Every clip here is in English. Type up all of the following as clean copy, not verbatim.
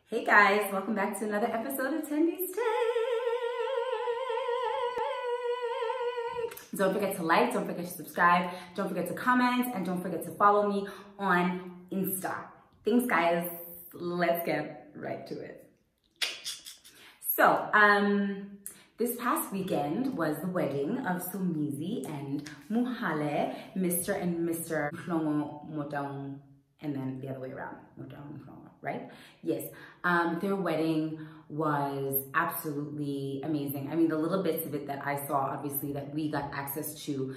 Hey guys, welcome back to another episode of THEMBI'S. Don't forget to like, don't forget to subscribe, don't forget to comment, and don't forget to follow me on Insta. Thanks guys, let's get right to it. So, this past weekend was the wedding of Somizi and Muhale, Mr. and Mr. Mhlongo Motaung, and then the other way around, Motaung Mhlongo, right? Yes, their wedding was absolutely amazing. I mean, the little bits of it that I saw, obviously, that we got access to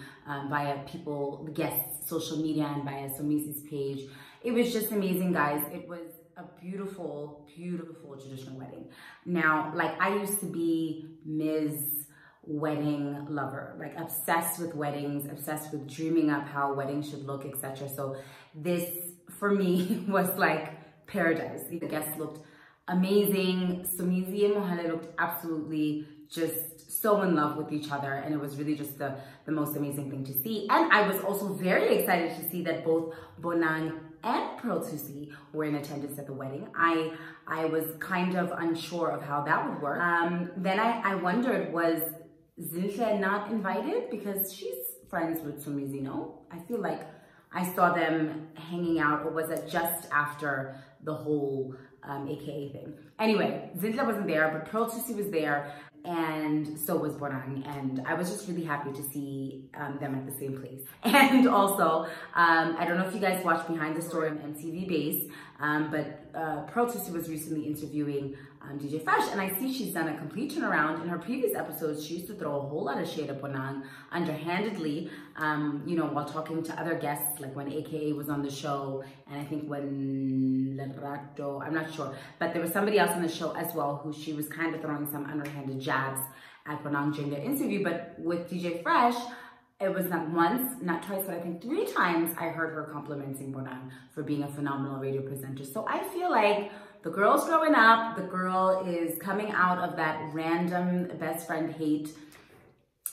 via people, the guests' social media and via Somizi's page, it was just amazing, guys. It was a beautiful, beautiful traditional wedding. Now, like, I used to be Ms. Wedding lover, like obsessed with weddings, obsessed with dreaming up how weddings should look, etc. So this, for me, was like paradise. The guests looked amazing. Somizi and Mohale looked absolutely just so in love with each other, and it was really just the most amazing thing to see. And I was also very excited to see that both Bonang and Pearl Thusi were in attendance at the wedding. I was kind of unsure of how that would work. Then I wondered, was Zinhle not invited? Because she's friends with Somizi, no? I feel like I saw them hanging out, or was it just after the whole AKA thing? Anyway, Zinhle wasn't there, but Pearl Thusi was there, and so was Bonang, and I was just really happy to see them at the same place. And also, I don't know if you guys watched Behind the Story on THEMBI'S, but Pearl Thusi was recently interviewing DJ Fresh, and I see she's done a complete turnaround. In her previous episodes, she used to throw a whole lot of shade at Bonang underhandedly, you know, while talking to other guests, like when AKA was on the show, and I think when Lerato, I'm not sure, but there was somebody else on the show as well who she was kind of throwing some underhanded jabs at Bonang during their interview. But with DJ Fresh, it was not once, not twice, but I think 3 times I heard her complimenting Bonang for being a phenomenal radio presenter. So I feel like the girl's growing up, the girl is coming out of that random best friend hate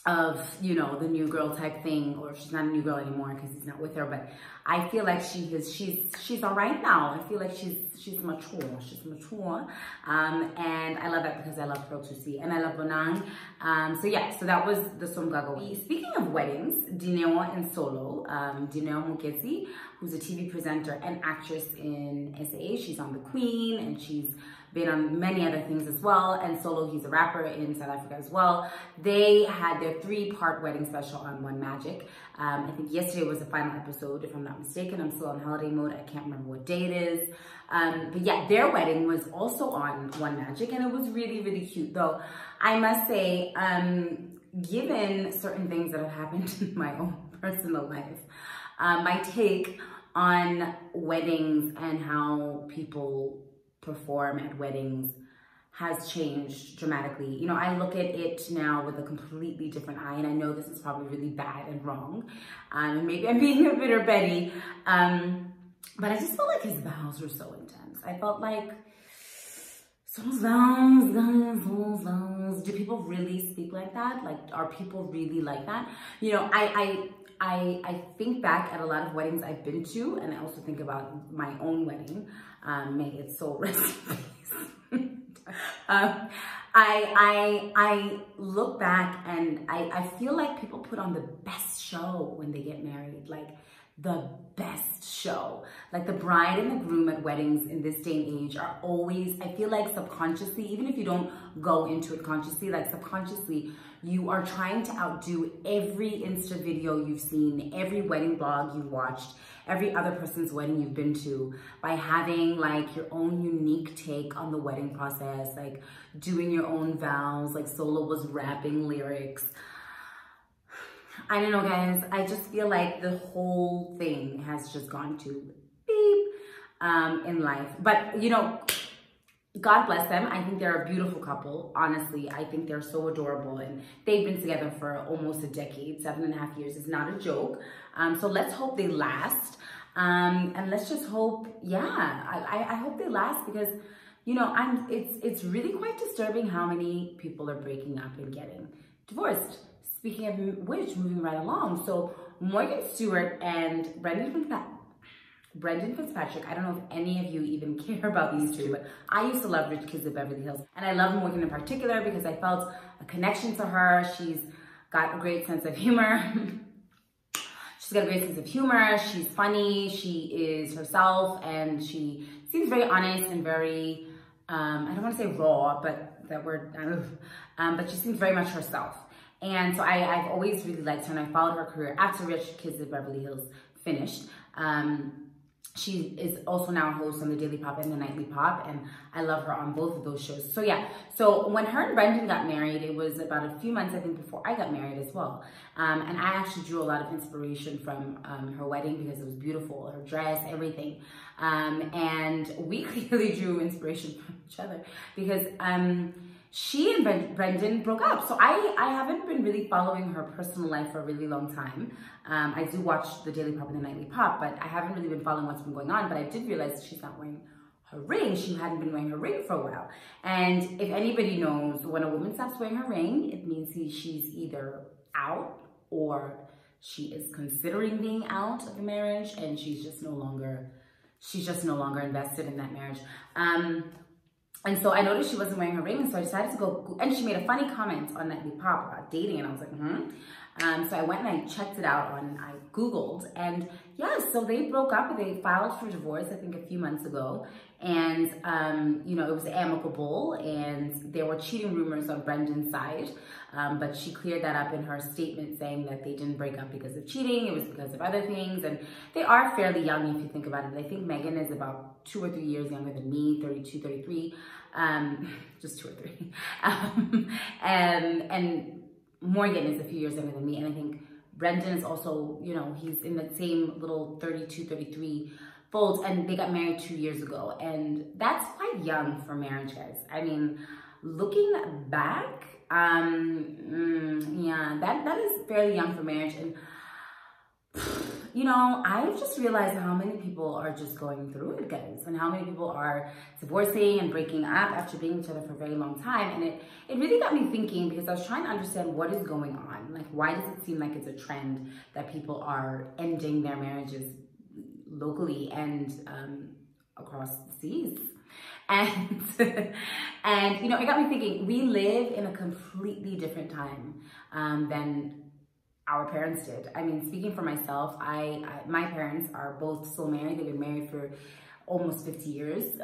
of, you know, the new girl type thing, or she's not a new girl anymore because he's not with her, but I feel like she's all right now. I feel like she's mature, and I love that because I love Pearl Thusi and I love Bonang. So yeah, so that was the Somgago. Speaking of weddings, Dineo and Solo, Dineo Muketsi, who's a TV presenter and actress in SA. She's on The Queen, and she's been on many other things as well. And Solo, he's a rapper in South Africa as well. They had their 3-part wedding special on One Magic. I think yesterday was the final episode, if I'm not mistaken. I'm still on holiday mode. I can't remember what day it is. But yeah, their wedding was also on One Magic, and it was really, really cute. Though I must say, given certain things that have happened in my own personal life, my take on weddings and how people perform at weddings has changed dramatically. You know, I look at it now with a completely different eye, and I know this is probably really bad and wrong, and maybe I'm being a bitter Betty, but I just felt like his vows were so intense. I felt like, those vows, do people really speak like that? Like, are people really like that? You know, I think back at a lot of weddings I've been to, and I also think about my own wedding. May its soul rest in peace. I look back, and I feel like people put on the best show when they get married, like the best show. Like the bride and the groom at weddings in this day and age are always, I feel like subconsciously, even if you don't go into it consciously, like subconsciously, you are trying to outdo every Insta video you've seen, every wedding vlog you've watched, every other person's wedding you've been to, by having like your own unique take on the wedding process, like doing your own vows, like Solo was rapping lyrics. I don't know, guys. I just feel like the whole thing has just gone to beep in life. But, you know, God bless them. I think they're a beautiful couple. Honestly, I think they're so adorable, and they've been together for almost a decade. 7.5 years is not a joke. So let's hope they last. And let's just hope, yeah, I hope they last, because, you know, it's really quite disturbing how many people are breaking up and getting divorced. Speaking of which, moving right along. So Morgan Stewart and Brendan Brendan Fitzpatrick. I don't know if any of you even care about these two, but I used to love Rich Kids of Beverly Hills. And I love Morgan in particular because I felt a connection to her. She's got a great sense of humor. She's got a great sense of humor. She's funny. She is herself, and she seems very honest and very, I don't want to say raw, but that word, but she seems very much herself. And so I've always really liked her, and I followed her career after Rich Kids of Beverly Hills finished. She is also now a host on the Daily Pop and the Nightly Pop, and I love her on both of those shows. So yeah, so when her and Brendan got married, it was about a few months, I think, before I got married as well. And I actually drew a lot of inspiration from her wedding because it was beautiful, her dress, everything. And we clearly drew inspiration from each other because she and Brendan broke up. So I haven't been really following her personal life for a really long time. I do watch the Daily Pop and the Nightly Pop, but I haven't really been following what's been going on. But I did realize she's not wearing her ring. She hadn't been wearing her ring for a while. And if anybody knows, when a woman stops wearing her ring, it means she's either out or she is considering being out of the marriage, and she's just no longer invested in that marriage. And so I noticed she wasn't wearing her ring, and so I decided to go, and she made a funny comment on Nightly Pop about dating, and I was like, so I went and I checked it out I Googled, and yeah, so they broke up, they filed for divorce, I think a few months ago, and, you know, it was amicable, and there were cheating rumors on Brendan's side, but she cleared that up in her statement saying that they didn't break up because of cheating, it was because of other things, and they are fairly young if you think about it. I think Megan is about 2 or 3 years younger than me, 32, 33, just 2 or 3, and Morgan is a few years younger than me, and I think Brendan is also, you know, he's in the same little 32, 33 folds, and they got married 2 years ago, and that's quite young for marriage, guys. I mean, looking back, yeah, that is fairly young for marriage, and you know, I've just realized how many people are just going through it, guys, and how many people are divorcing and breaking up after being with each other for a very long time. And it really got me thinking, because I was trying to understand what is going on. Like, why does it seem like it's a trend that people are ending their marriages locally and across the seas? And, and you know, it got me thinking, we live in a completely different time than our parents did. I mean, speaking for myself, my parents are both still married. They've been married for almost 50 years,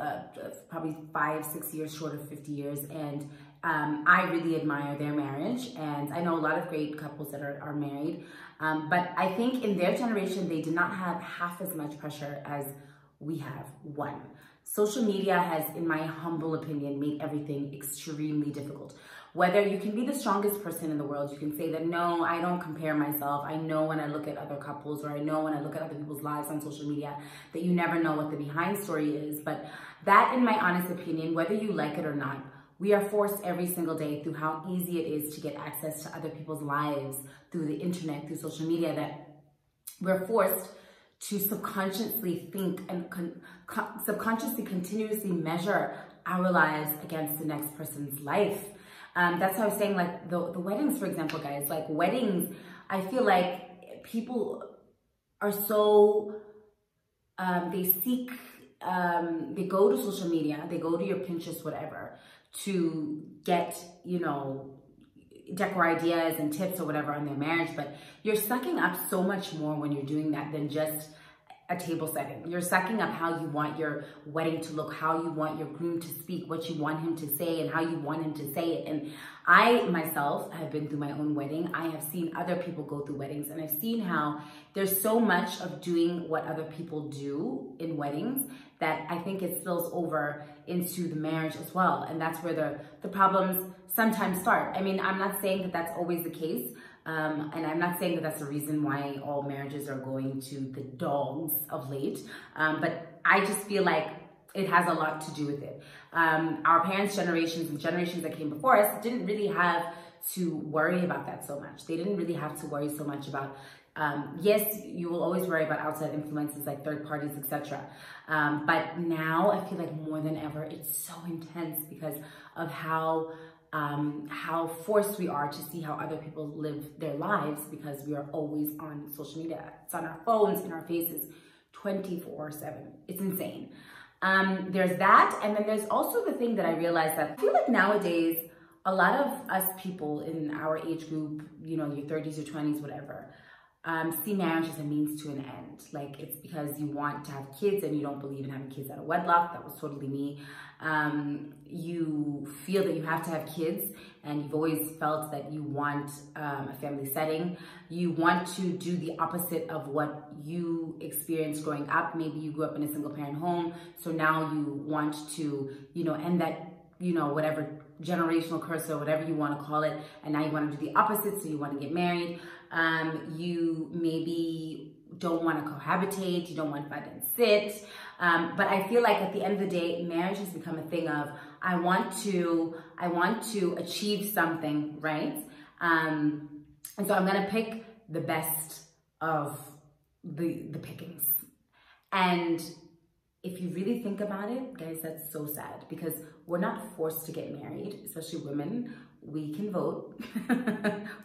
probably 5-6 years short of 50 years. And I really admire their marriage. And I know a lot of great couples that are married. But I think in their generation, they did not have half as much pressure as we have. One, social media has, in my humble opinion, made everything extremely difficult. Whether you can be the strongest person in the world, you can say that, no, I don't compare myself. I know when I look at other couples, or I know when I look at other people's lives on social media, that you never know what the behind story is. But that, in my honest opinion, whether you like it or not, we are forced every single day through how easy it is to get access to other people's lives through the internet, through social media, that we're forced to subconsciously think and subconsciously continuously measure our lives against the next person's life. That's how I was saying, like, the weddings, for example, guys, like weddings, I feel like people are so, they go to social media, they go to your Pinterest, whatever, to get, you know, decor ideas and tips or whatever on their marriage, but you're sucking up so much more when you're doing that than just a table setting. You're sucking up how you want your wedding to look, how you want your groom to speak, what you want him to say, and how you want him to say it. And I myself have been through my own wedding. I have seen other people go through weddings, and I've seen how there's so much of doing what other people do in weddings that I think it spills over into the marriage as well. And that's where the problems sometimes start. I mean, I'm not saying that that's always the case. And I'm not saying that that's the reason why all marriages are going to the dogs of late. But I just feel like it has a lot to do with it. Our parents' generations and generations that came before us didn't really have to worry about that so much. They didn't really have to worry so much about, yes, you will always worry about outside influences like third parties, etc. But now I feel like more than ever, it's so intense because of how forced we are to see how other people live their lives, because we are always on social media. It's on our phones, in our faces, 24/7. It's insane. There's that, and then there's also the thing that I realized that I feel like nowadays, a lot of us people in our age group, you know, your 30s or 20s, whatever, see marriage as a means to an end. Like, it's because you want to have kids and you don't believe in having kids out of wedlock. That was totally me. You feel that you have to have kids, and you've always felt that you want a family setting. You want to do the opposite of what you experienced growing up. Maybe you grew up in a single parent home, so now you want to, you know, end that, you know, whatever generational curse or whatever you want to call it, and now you want to do the opposite, so you want to get married. You maybe don't want to cohabitate, you don't want to fight and sit, but I feel like at the end of the day, marriage has become a thing of, I want to achieve something, right? And so I'm gonna pick the best of the pickings. And if you really think about it, guys, that's so sad, because we're not forced to get married, especially women. We can vote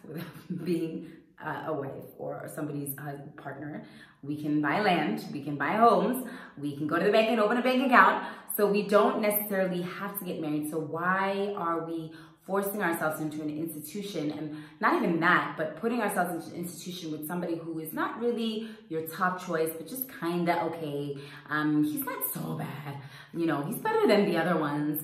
without being a wife or somebody's partner. We can buy land, we can buy homes, we can go to the bank and open a bank account. So we don't necessarily have to get married. So why are we forcing ourselves into an institution, and not even that, but putting ourselves into an institution with somebody who is not really your top choice, but just kind of okay. He's not so bad, you know, he's better than the other ones.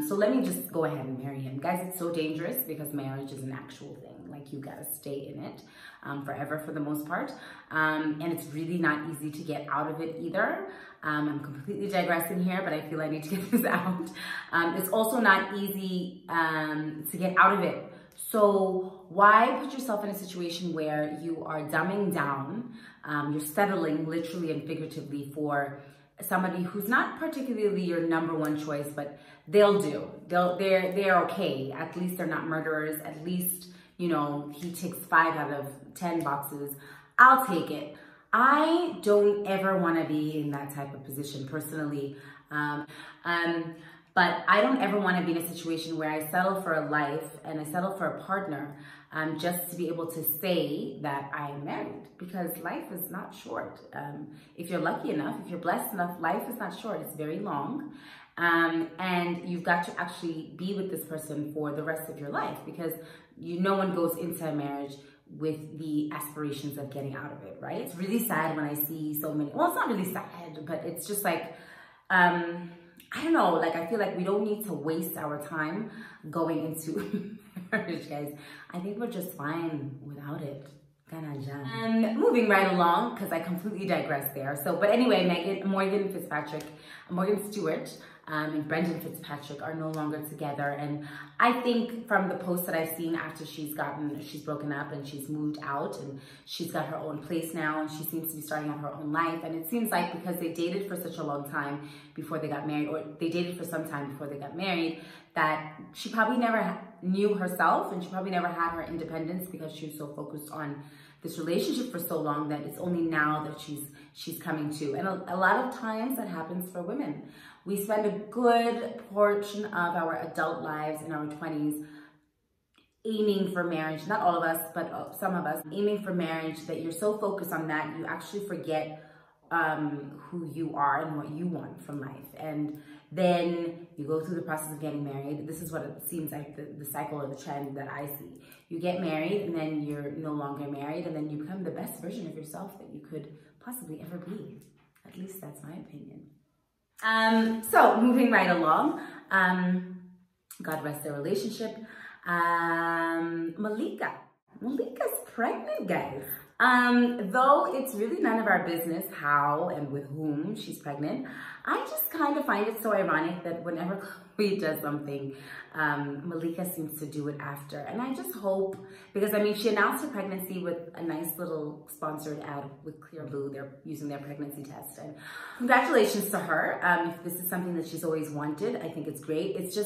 So let me just go ahead and marry him. Guys, it's so dangerous, because marriage is an actual thing. Like, you gotta stay in it forever for the most part. And it's really not easy to get out of it either. I'm completely digressing here, but I feel I need to get this out. It's also not easy to get out of it. So why put yourself in a situation where you are dumbing down, you're settling literally and figuratively for somebody who's not particularly your number one choice, but they'll do. They're okay. At least they're not murderers. At least, you know, he ticks 5 out of 10 boxes. I'll take it. I don't ever want to be in that type of position personally. But I don't ever want to be in a situation where I settle for a life and I settle for a partner just to be able to say that I'm married, because life is not short. If you're lucky enough, if you're blessed enough, life is not short. It's very long. And you've got to actually be with this person for the rest of your life, because no one goes into a marriage with the aspirations of getting out of it, right? It's really sad when I see so many, well, it's not really sad, but it's just like, I don't know, like, I feel like we don't need to waste our time going into marriage, guys. I think we're just fine without it. Moving right along, because I completely digressed there. So, but anyway, Morgan Stewart and Brendan Fitzpatrick are no longer together. And I think from the posts that I've seen after she's broken up and she's moved out and she's got her own place now and she seems to be starting out her own life. And it seems like because they dated for such a long time before they got married, or they dated for some time before they got married, that she probably never knew herself and she probably never had her independence because she was so focused on this relationship for so long that it's only now that she's coming to. And a lot of times that happens for women. We spend a good portion of our adult lives in our 20s aiming for marriage. Not all of us, but some of us aiming for marriage, that you're so focused on that you actually forget who you are and what you want from life. And then you go through the process of getting married. This is what it seems like the cycle or the trend that I see. You get married and then you're no longer married, and then you become the best version of yourself that you could possibly ever be. At least that's my opinion. So moving right along, God rest their relationship. Malika's pregnant, guys. Though it's really none of our business how and with whom she's pregnant, I just kind of find it so ironic that whenever Chloe does something, Malika seems to do it after. And I just hope, because I mean, she announced her pregnancy with a nice little sponsored ad with Clear Blue. They're using their pregnancy test, and congratulations to her. If this is something that she's always wanted, I think it's great. It's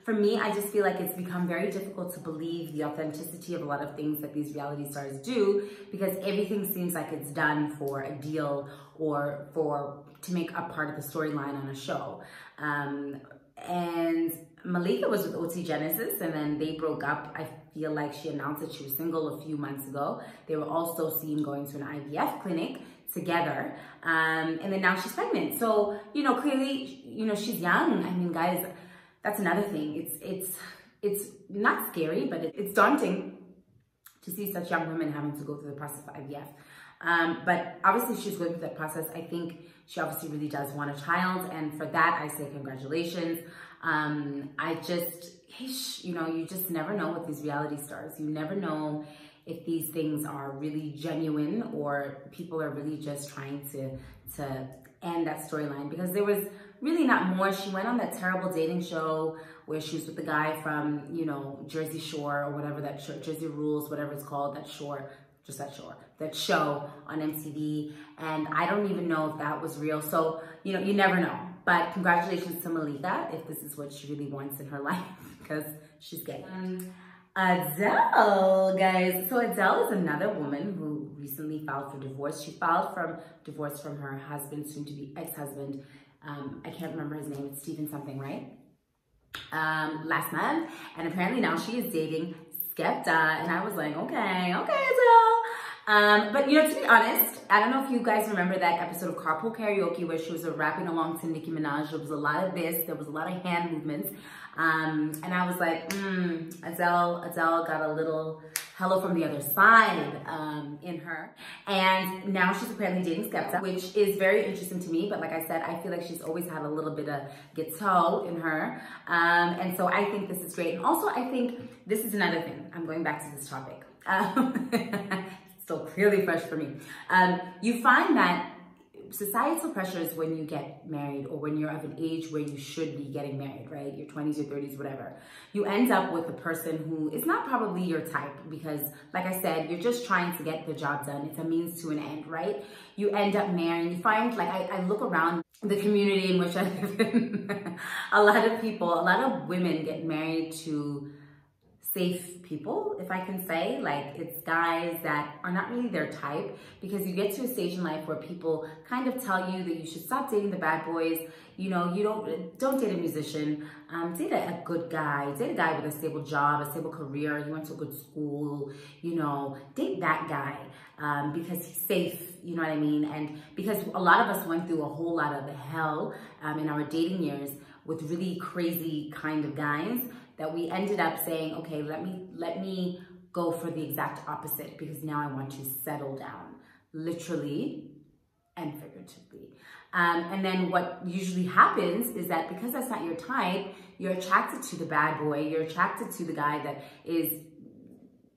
for me, I just feel like it's become very difficult to believe the authenticity of a lot of things that these reality stars do, because everything seems like it's done for a deal or to make a part of the storyline on a show. And Malika was with OT Genesis, and then they broke up. I feel like she announced that she was single a few months ago. They were also seen going to an IVF clinic together. And then now she's pregnant. So, you know, clearly, you know, she's young. I mean, guys, that's another thing. It's not scary, but it's daunting to see such young women having to go through the process of IVF. But obviously she's going through that process. I think she obviously really does want a child. And for that, I say congratulations. You know, you just never know with these reality stars. You never know if these things are really genuine or people are really just trying to end that storyline, because there was really not more. She went on that terrible dating show where she was with the guy from, you know, Jersey Shore or whatever that show, Jersey Rules, whatever it's called, that shore, just that shore, that show on MTV. And I don't even know if that was real. So, you know, you never know. But congratulations to Malika, if this is what she really wants in her life, because she's gay. Adele, guys. So Adele is another woman who recently filed for divorce. She filed for divorce from her husband, soon to be ex-husband. I can't remember his name. It's Steven something, right? Last month. And apparently now she is dating Skepta. And I was like, okay, Adele. But you know, to be honest, I don't know if you guys remember that episode of Carpool Karaoke where she was rapping along to Nicki Minaj. There was a lot of this. There was a lot of hand movements. And I was like, Adele got a little hello from the other side in her. And now she's apparently dating Skepta, which is very interesting to me. But like I said, I feel like she's always had a little bit of ghetto in her. And so I think this is great. And also, I think this is another thing. I'm going back to this topic. Still clearly fresh for me. You find that societal pressures when you get married or when you're of an age where you should be getting married, right? Your 20s, your 30s, whatever. You end up with a person who is not probably your type because, like I said, you're just trying to get the job done. It's a means to an end, right? You end up marrying. You find, like, I look around the community in which I live in. A lot of women get married to safe people, if I can say. Like, it's guys that are not really their type, because you get to a stage in life where people kind of tell you that you should stop dating the bad boys. You know, you don't date a musician, date a good guy, date a guy with a stable job, a stable career, he went to a good school, you know, date that guy because he's safe, you know what I mean? And because a lot of us went through a whole lot of hell in our dating years with really crazy kind of guys, that we ended up saying, okay, let me go for the exact opposite, because now I want to settle down, literally and figuratively. And then what usually happens is that because that's not your type, you're attracted to the bad boy, you're attracted to the guy that is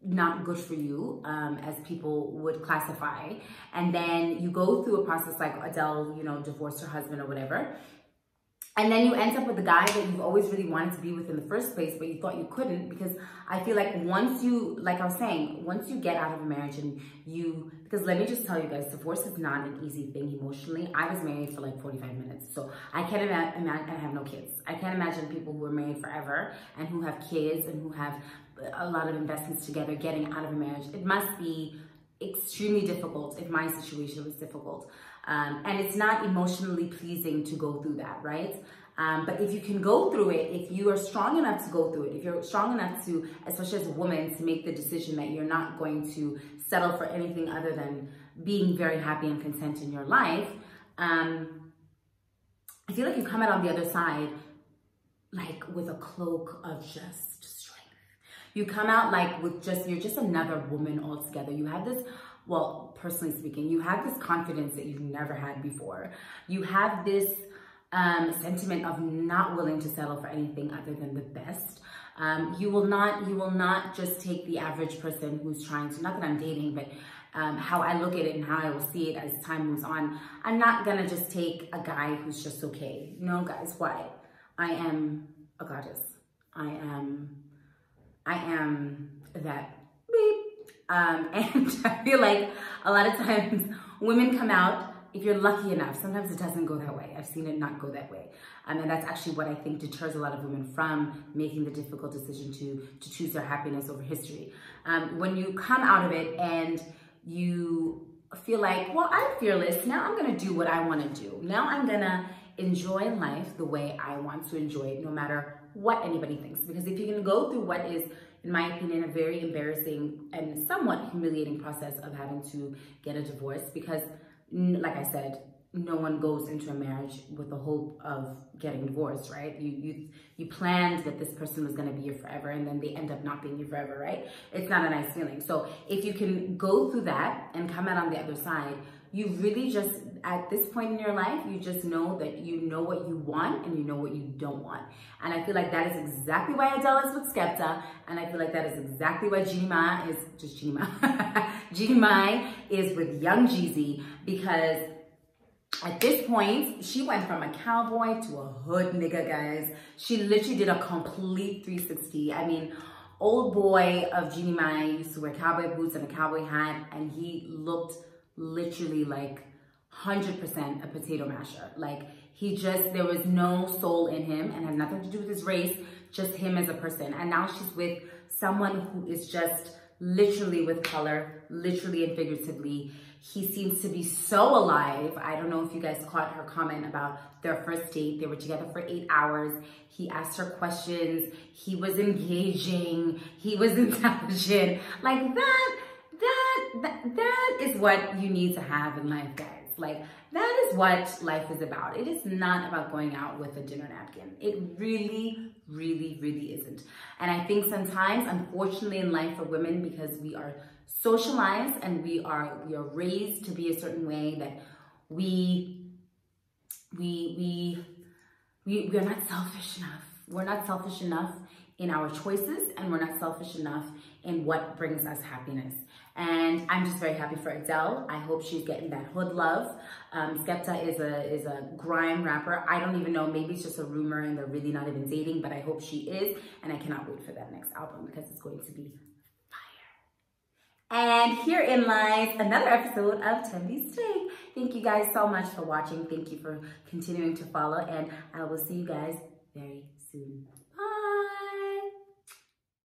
not good for you, as people would classify. And then you go through a process like Adele, you know, divorced her husband or whatever. And then you end up with the guy that you've always really wanted to be with in the first place, but you thought you couldn't, because I feel like once you, like I was saying, once you get out of a marriage and because let me just tell you guys, divorce is not an easy thing emotionally. I was married for like 45 minutes, so I can't imagine, I have no kids. I can't imagine people who are married forever and who have kids and who have a lot of investments together getting out of a marriage. It must be extremely difficult if my situation was difficult. And it's not emotionally pleasing to go through that, right? But if you can go through it, if you are strong enough to go through it, if you're strong enough to, especially as a woman, to make the decision that you're not going to settle for anything other than being very happy and content in your life, I feel like you come out on the other side like with a cloak of just strength. You come out like with you're just another woman altogether. You have this, well, personally speaking, you have this confidence that you've never had before. You have this sentiment of not willing to settle for anything other than the best. You will not just take the average person who's trying to, not that I'm dating, but how I look at it and how I will see it as time moves on. I'm not gonna just take a guy who's just okay. No, guys, why? I am a goddess. I am that beep. And I feel like a lot of times women come out, if you're lucky enough, sometimes it doesn't go that way. I've seen it not go that way. And that's actually what I think deters a lot of women from making the difficult decision to choose their happiness over history. When you come out of it and you feel like, well, I'm fearless. Now I'm going to do what I want to do. Now I'm going to enjoy life the way I want to enjoy it, no matter what anybody thinks. Because if you're going to go through what is, in my opinion, a very embarrassing and somewhat humiliating process of having to get a divorce, because like I said, no one goes into a marriage with the hope of getting divorced, right? You planned that this person was going to be your forever, and then they end up not being your forever, right? It's not a nice feeling. So if you can go through that and come out on the other side, you really just, at this point in your life, you just know that you know what you want and you know what you don't want. And I feel like that is exactly why Adele is with Skepta, and I feel like that is exactly why Jeannie Mai is with Young Jeezy, because at this point, she went from a cowboy to a hood nigga, guys. She literally did a complete 360. I mean, old boy of Jeannie Mai used to wear cowboy boots and a cowboy hat, and he looked literally like 100% a potato masher. Like, there was no soul in him and had nothing to do with his race, just him as a person. And now she's with someone who is just literally with color, literally and figuratively. He seems to be so alive. I don't know if you guys caught her comment about their first date. They were together for 8 hours. He asked her questions. He was engaging. He was intelligent. Like that is what you need to have in life, guys. Like, that is what life is about. It is not about going out with a dinner napkin. It really, really, really isn't. And I think sometimes, unfortunately in life for women, because we are socialized and we are raised to be a certain way, that we're not selfish enough. We're not selfish enough in our choices, and we're not selfish enough in what brings us happiness. And I'm just very happy for Adele. I hope she's getting that hood love. Skepta is a grime rapper. I don't even know, maybe it's just a rumor and they're really not even dating, but I hope she is, and I cannot wait for that next album because it's going to be fire. And herein lies another episode of THEMBI'S. Thank you guys so much for watching. Thank you for continuing to follow, and I will see you guys very soon.